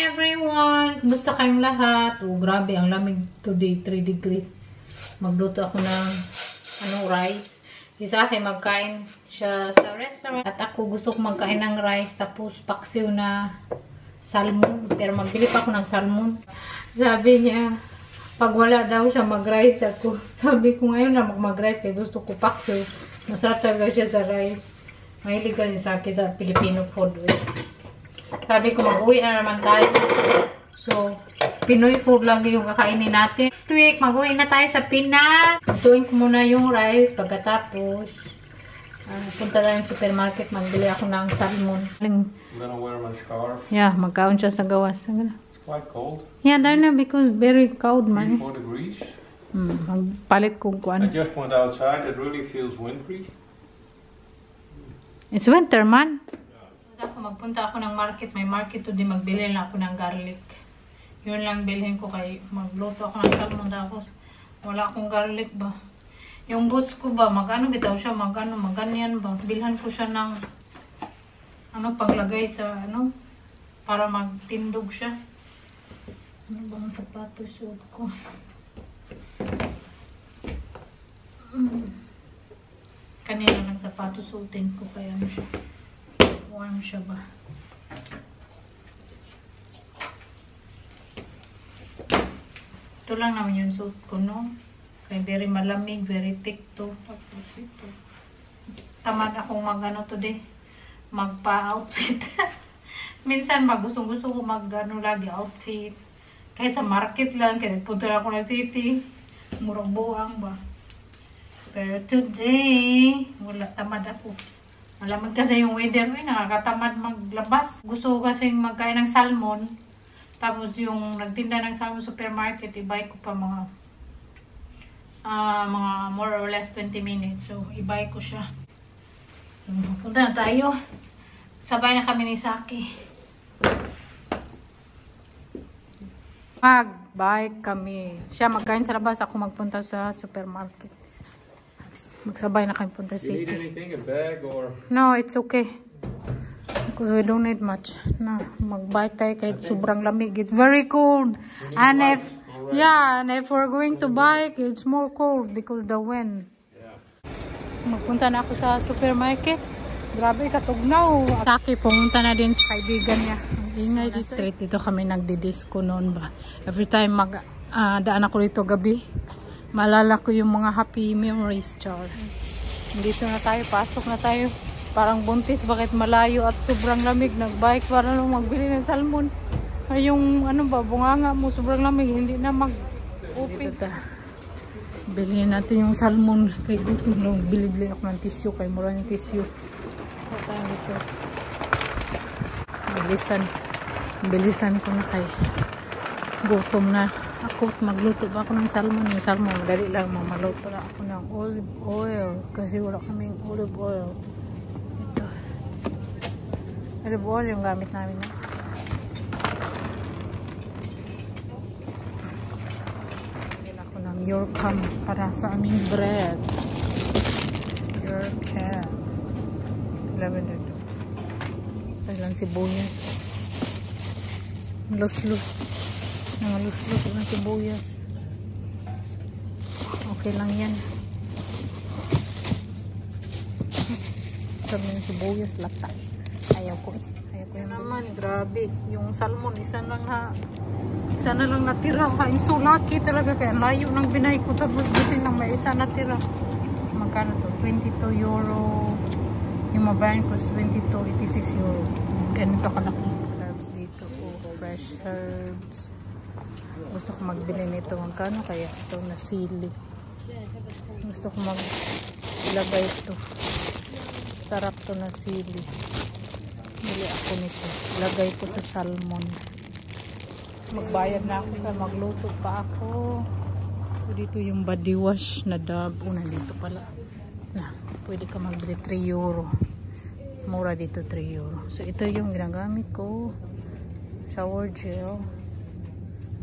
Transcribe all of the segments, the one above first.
everyone! Kumusta kayong lahat? Oh, grabe, ang lamig today, 3 degrees. Magluto ako ng rice. Isa akin magkain siya sa restaurant. At ako gusto ko magkain ng rice, tapos paksiw na salmon. Pero magbili pa ako ng salmon. Sabi niya, pag wala daw siya mag-rice ako. Sabi ko ngayon na mag-rice kaya gusto ko paksiw. Masarap talaga siya sa rice. Mahilig kasi sa akin sa Filipino food. Sabi ko, mag-uwi na naman tayo. So, Pinoy food lang yung kakainin natin. Next week, mag-uwi na tayo sa Pinas. Tutuin ko muna yung rice. Pagkatapos, punta tayo ng supermarket. Magbili ako ng salmon. I'm gonna wear my scarf. Yeah, magkaon siya sa gawas. It's quite cold. Yeah, darna, because very cold, 3-4 man. degrees. Magpalit kong kuan. I just went outside. It really feels wintry. It's winter, man. Magpunta ako ng market. May market today. Magbili lang ako ng garlic. Yun lang bilhin ko kay magluto ako ng salmon. Tapos wala akong garlic ba. Yung boots ko ba, magano bitaw siya, maganyan ba. Bilhan ko siya ng paglagay sa para magtindog siya. Ano bang sapatos suot ko? Kanina lang sapatos suotin ko kaya siya. Warm siya ba? Ito lang naman yung suit ko, no? Kaya very malamig, very thick to. Tapos ito. Tamad akong today. Magpa-outfit. Minsan gustong-gusto ko lagi outfit. Kahit sa market lang, kaya punta ako ng city. Murang buwang ba? Pero today, wala, tamad ako. Malamig kasi yung weather, nakakatamad maglabas. Gusto ko kasi magkain ng salmon. Tapos yung nagtinda ng salmon supermarket, i-buy ko pa mga more or less 20 minutes. So, i-buy ko siya. Punta na tayo. Sabay na kami ni Saki. Mag-buy kami. Siya magkain sa labas, ako magpunta sa supermarket. Magsabay na kami punta sa city. Do you need anything? A bag or? No, it's okay. Because we don't need much. No, mag-bike tayo kahit sobrang lamig. It's very cold. And if, and if we're going to bike, it's more cold because the wind. Yeah. Magpunta na ako sa supermarket. Grabe, katugnaw. Saki, pumunta na din sa kaibigan niya. Ang ingay street. Dito kami nagdi-disco noon ba. Every time daan ako dito gabi, malala ko yung mga happy memories, char. Dito na tayo, pasok na tayo. Parang buntis, bakit malayo at sobrang lamig. Nagbike para lang magbili ng salmon. Ay yung bunganga mo, sobrang lamig, hindi na mag-open. Bilhin natin yung salmon. Kay gutom lang, bilid ako ng tissue. Kay mura ng tissue. Tayo dito. Bilisan ko na kay gutom na. Ako, magluto ba ako ng salmon? Yung salmon, madali lang. Maluto na ako ng olive oil. Kasi wala kaming olive oil. Ito. Olive oil yung gamit namin. Bili ako ng Yorkham para sa aming bread. Yorkham. Lavender. Kailan sibuyas. Lus-lus. Nangalus-lus ng sibuyas. Okay lang yan. Sabi ng sibuyas, lata. Ayaw ko eh. Ayaw ko naman, grabe. Yung salmon, isa na lang natira. Kain so lucky talaga. Kaya layo ng binay ko. Tapos buti lang may isa natira. Magkano to? 22 euro. Yung mabayan ko is 86 euro. Ganito kalaki. Herbs dito. Fresh herbs. Gusto ko magbili nito. Magkano kaya ito na sili. Gusto ko maglagay ito. Sarap to na sili. Bili ako nito. Lagay ko sa salmon. Magbayad na ako. Magluto pa ako. Dito yung body wash na Dove. Nandito pala. Pwede ka magbili 3 euro. Mura dito 3 euro. So ito yung ginagamit ko. Shower gel.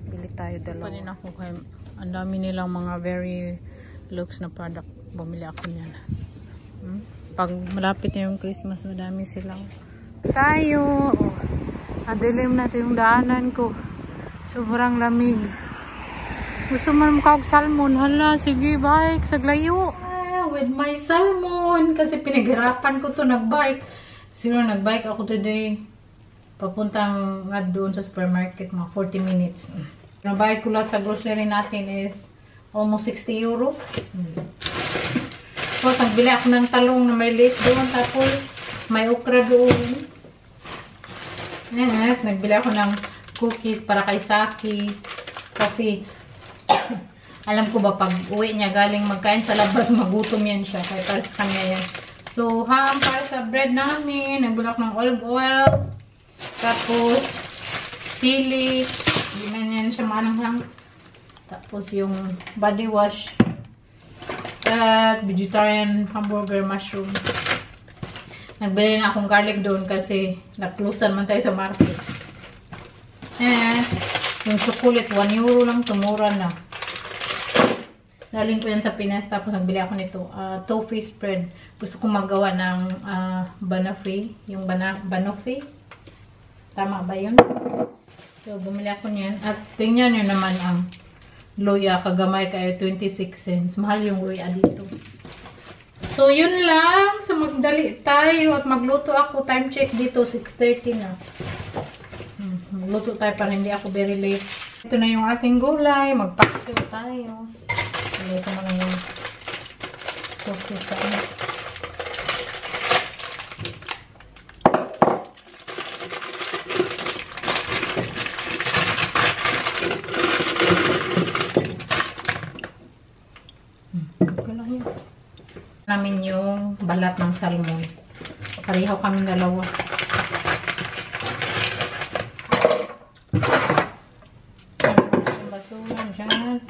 Bili tayo dalawa. Panin ako kay ang dami nilang mga very looks na product. Bumili ako niyan. Pag malapit na yung Christmas, madami silang tayo. Adilim natin yung daanan ko. Sobrang lamig. Gusto man makawag salmon. Hala, sige, bike. Saglayo. With my salmon. Kasi pinaghirapan ko to nagbike. Siguro nagbike ako today. Papuntang doon sa supermarket. Mga 40 minutes. Nabayad ko lang sa grocery natin is almost 60 euro. So, nagbili ako ng talong na may lake doon. Tapos, may okra doon. Nagbili ako ng cookies para kay Saki. Kasi, alam ko ba, pag uwi niya galing magkain sa labas, magutom yan siya. Kaya para sa kanya yan. So, ham para sa bread namin. Nagbili ako ng olive oil. Tapos, sili. Hindi man yan siya maanghang. Tapos, yung body wash. At vegetarian hamburger mushroom. Nagbili na akong garlic doon kasi naklusan man tayo sa market. Yung chocolate, 1 euro lang, tumura na. Daling ko yan sa Pinas, tapos nagbili ako nito. Toffee spread. Gusto kong magawa ng banoffee. Yung banoffee. Tama ba yun? So, bumili ako niyan. At tingnan nyo naman ang luya. Kagamay kayo, 26 cents. Mahal yung luya dito. So, yun lang. So, magdali tayo at magluto ako. Time check dito, 6:30 na. Magluto tayo para hindi ako very late. Ito na yung ating gulay. Magpaksiw tayo. Ito na yung cookies sa ano. Namin yung balat ng salmon. Pareho kami dalawa. Yung basura dyan.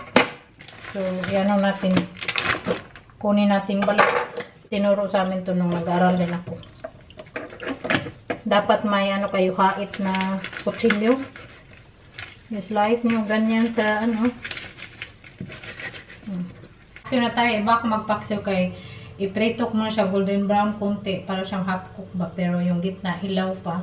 So, yan natin. Kunin natin balat. Tinuro sa amin to nung nag-aral din ako. Dapat may ano kayo hait na kutsilyo. I-slice nyo ganyan sa ano. So, na tayo. Iba ako magpaksiw kay i-preto ko muna siya golden brown konti para siyang half cook ba, pero yung gitna hilaw pa.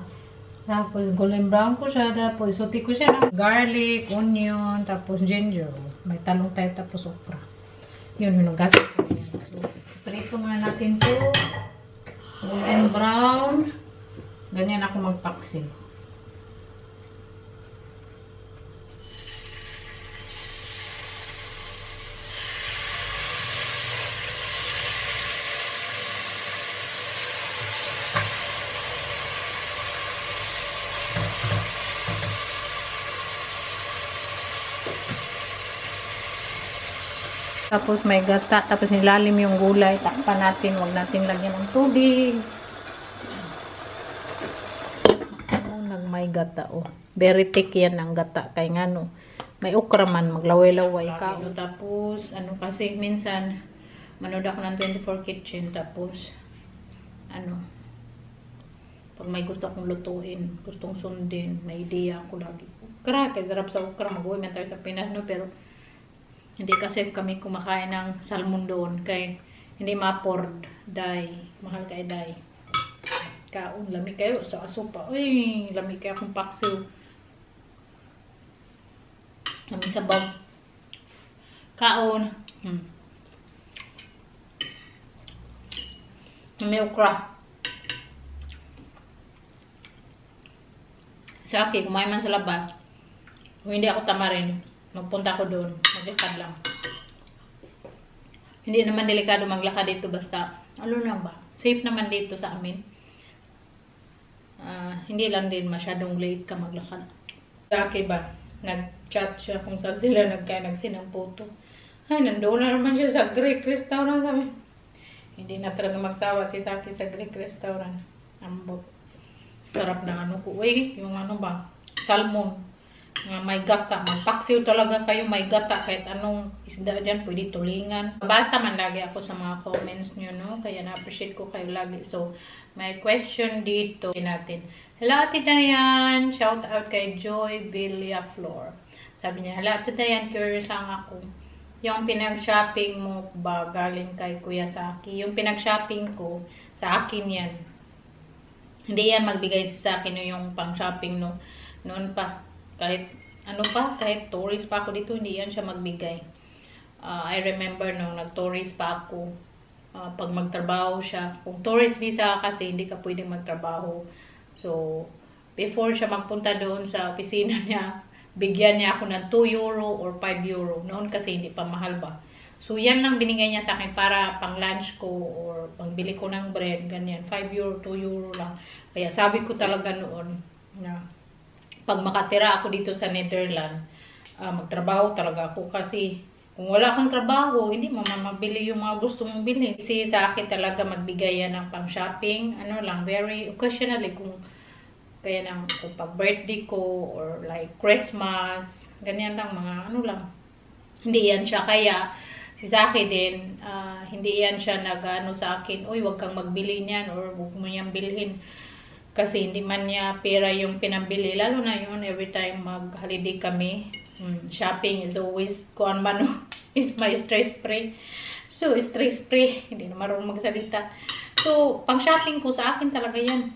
Tapos golden brown ko siya, tapos suti ko siya ng garlic, onion, tapos ginger. May talong tayo, tapos okra. Yun, hinugasan ko yan. So, preto muna natin to. Golden brown. Ganyan ako magpaksiw. Tapos may gata, tapos nilalim yung gulay. Takpan natin, huwag natin lagyan ng tubig. May gata, oh. Very thick yan ang gata. Kaya nga, no, may okra man, maglaway-laway ka. Tapos, ano kasi, minsan, manood ako ng 24 Kitchen. Tapos, ano, pag may gusto akong lutuin, gustong sundin, may idea ako lagi. Okra, kaya sarap sa okra. Mag-uwi man tayo sa Pinas, no, pero hindi kasi kami kumakain ng salmon doon. Kaya hindi ma-afford. Mahal kay day. Kaon, lamig kayo sa asupa. Uy, lamig kayo akong paksiw. Lamig sa bag. Kaon. May okra. Sa akin, kumain man sa labas. Kung hindi ako tamarin, magpunta ko doon. Maglakad lang. Hindi naman delikado maglakad dito basta, ano lang ba? Safe naman dito sa amin. Hindi lang din masyadong late ka maglakad. Kaya ba? Nag-chat siya kung saan sila nagsin ng photo. Ay, nandoon na naman siya sa Greek restaurant. Sabi. Hindi na talaga magsawa si Saki sa Greek restaurant. Ambot. Sarap na ano ko. Uy, yung ano ba? Salmon. May gata. Magpaksiw talaga kayo may gata. Kahit anong isda dyan, pwede tulingan. Basa man lagi ako sa mga comments nyo, no? Kaya na-appreciate ko kayo lagi. So, may question dito natin. Hello, Ate Dayan. Shout out kay Joy Villaflor. Sabi niya, hello, Ate Dayan. Curious lang ako. Yung pinag-shopping mo ba galing kay Kuya Saki? Yung pinag-shopping ko, sa akin yan. Hindi yan magbigay sa akin yung pang shopping no. Noon pa. Kahit kahit tourist pa ako dito, hindi yan siya magbigay. I remember nung nag-tourist pa ako, pag magtrabaho siya. Kung tourist visa kasi, hindi ka pwedeng magtrabaho. So, before siya magpunta doon sa opisina niya, bigyan niya ako ng 2 euro or 5 euro. Noon kasi hindi pa mahal ba. So, yan lang binigay niya sa akin para pang lunch ko or pangbili ko ng bread, ganyan. 5 euro, 2 euro lang. Kaya sabi ko talaga noon na pag makatira ako dito sa Netherlands, magtrabaho talaga ako kasi kung wala kang trabaho, hindi mo mabili yung mga gusto mong bilhin. Kasi sa akin talaga magbigay yan ng pang shopping, very occasionally kung kaya kung pag birthday ko or like Christmas, ganyan lang, mga Hindi yan siya. Kaya si Saki din, hindi yan siya sa akin, uy, wag kang magbili niyan or wag mo niyang bilhin. Kasi hindi man niya pera yung pinambili. Lalo na yun, every time mag-holiday kami, shopping is always, is my stress-free. So, stress-free. Hindi na marunong magsalita. So, pang-shopping ko sa akin talaga yan.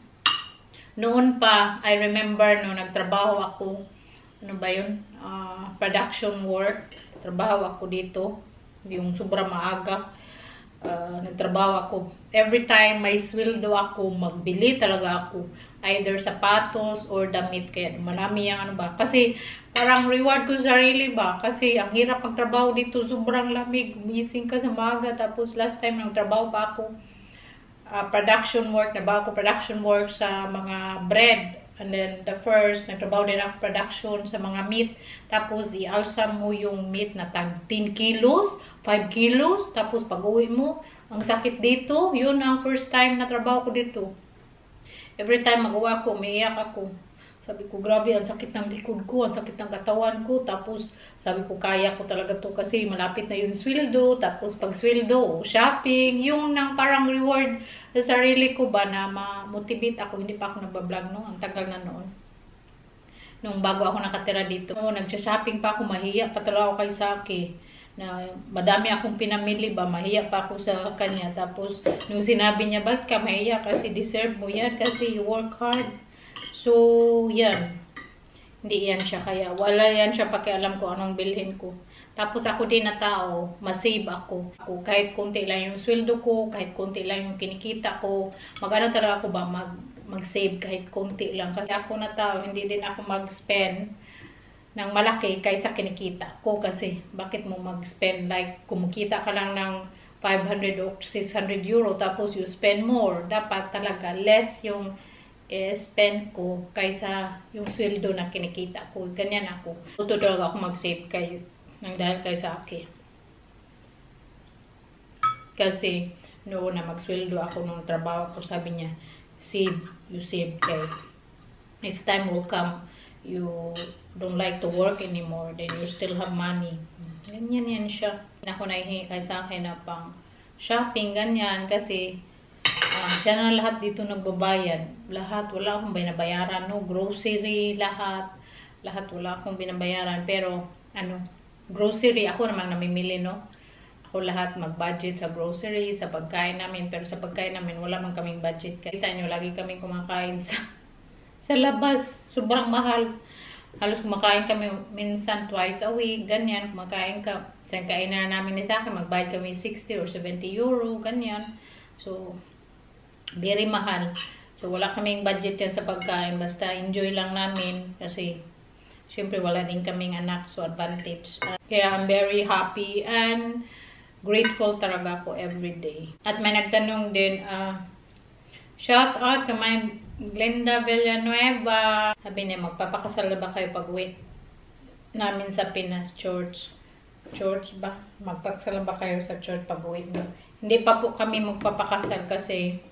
Noon pa, I remember no nagtrabaho ako, production work. Trabaho ako dito. Yung sobrang maaga. Nagtrabaho ako. Every time may sweldo ako, magbili talaga ako. Either sapatos or damit. Kaya marami yung Kasi parang reward ko sa sarili ba. Kasi ang hirap magtrabaho dito. Sobrang lamig. Gising ka sa maaga. Tapos last time nagtrabaho pa ako. Production work sa mga bread. And then the first, nagtrabaho din ako production sa mga meat. Tapos ialsa mo yung meat na tag 10 kilos, 5 kilos. Tapos pag uwi mo, ang sakit dito. Yun ang first time na trabaho ko dito. Every time magawa ko, umiiyak ako. Sabi ko, grabe, ang sakit ng likod ko, ang sakit ng katawan ko. Tapos sabi ko, kaya ko talaga to kasi malapit na yung sweldo. Tapos pag sweldo, shopping, yung nang parang reward sa sarili ko ba na ma-motivate ako. Hindi pa ako nagbablog no, ang tagal na noon. Nung bago ako nakatira dito. Nagsha-shopping pa ako, mahiya pa talaga ako kay Saki. Na madami akong pinamili ba, mahiya pa ako sa kanya. Tapos nung sinabi niya, bakit ka mahiya? Kasi deserve mo yan, kasi you work hard. So, yan. Hindi yan siya. Kaya wala yan siya pakialam ko anong bilhin ko. Tapos ako din na tao, masave ako. Kahit konti lang yung sweldo ko, kahit konti lang yung kinikita ko, talaga ako ba mag-save kahit konti lang. Kasi ako na tao, hindi din ako mag-spend ng malaki kaysa kinikita ko. Kasi bakit mo mag-spend, like kumikita ka lang ng 500 o 600 euro tapos you spend more. Dapat talaga less yung spend ko kaysa yung sweldo na kinikita ko. Ganyan ako. Tuto talaga ako mag-save kayo nang dahil kay Saki. Kasi noon na magsweldo ako nung trabaho ko, sabi niya, save, you save kay. If time will come, you don't like to work anymore, then you still have money. Ganyan yan siya. Ako nahihingi kay Saki na pang shopping, ganyan, kasi siya na lahat dito nagbabayad. Lahat, wala akong binabayaran, no? Grocery, lahat wala akong binabayaran. Pero, grocery, ako namang namimili, no? Ako lahat mag-budget sa grocery, sa pagkain namin. Pero sa pagkain namin, wala man kaming budget. Kita nyo, lagi kaming kumakain sa labas. Sobrang mahal. Halos kumakain kami minsan twice a week, ganyan. Kumakain ka. Sa kainan namin ni Saki, magbayad kami 60 or 70 euro, ganyan. So, very mahal. So, wala kaming budget yan sa pagkain. Basta enjoy lang namin. Kasi, syempre, wala din kaming anak. So, advantage. Kaya, I'm very happy and grateful talaga ako everyday. At may nagtanong din, shout out ka may Glenda Villanueva. Sabi niya, magpapakasal na ba kayo pag-uwi namin sa Pinas Church? Church ba? Magpapakasal na ba kayo sa church pag-uwi mo? Hindi pa po kami magpapakasal kasi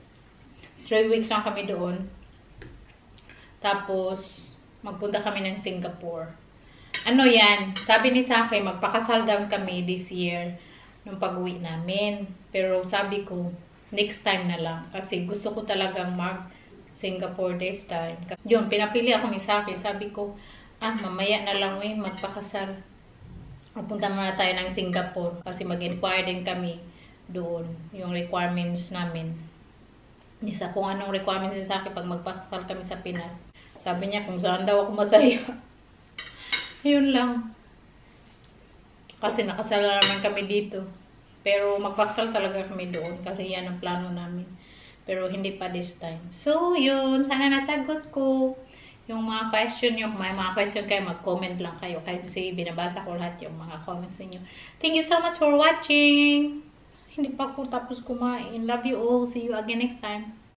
3 weeks lang kami doon. Tapos, magpunta kami ng Singapore. Ano yan? Sabi ni Saki, magpakasal daw kami this year nung pag-uwi namin. Pero sabi ko, next time na lang. Kasi gusto ko talagang mag-Singapore this time. Yun, pinapili ako ni Saki. Sabi ko, mamaya na lang magpakasal. Magpunta muna tayo ng Singapore. Kasi mag-inquire din kami doon. Yung requirements namin. Isa kung anong requirements niya sa akin pag magpakasal kami sa Pinas. Sabi niya kung saan daw ako masaya. Yun lang. Kasi nakasal na naman kami dito. Pero magpakasal talaga kami doon kasi yan ang plano namin. Pero hindi pa this time. So, yun. Sana nasagot ko yung mga question nyo. Kung may mga question kayo, mag-comment lang kayo. Kasi binabasa ko lahat yung mga comments ninyo. Thank you so much for watching. Hindi pa ako tapos kumain. Love you all. See you again next time.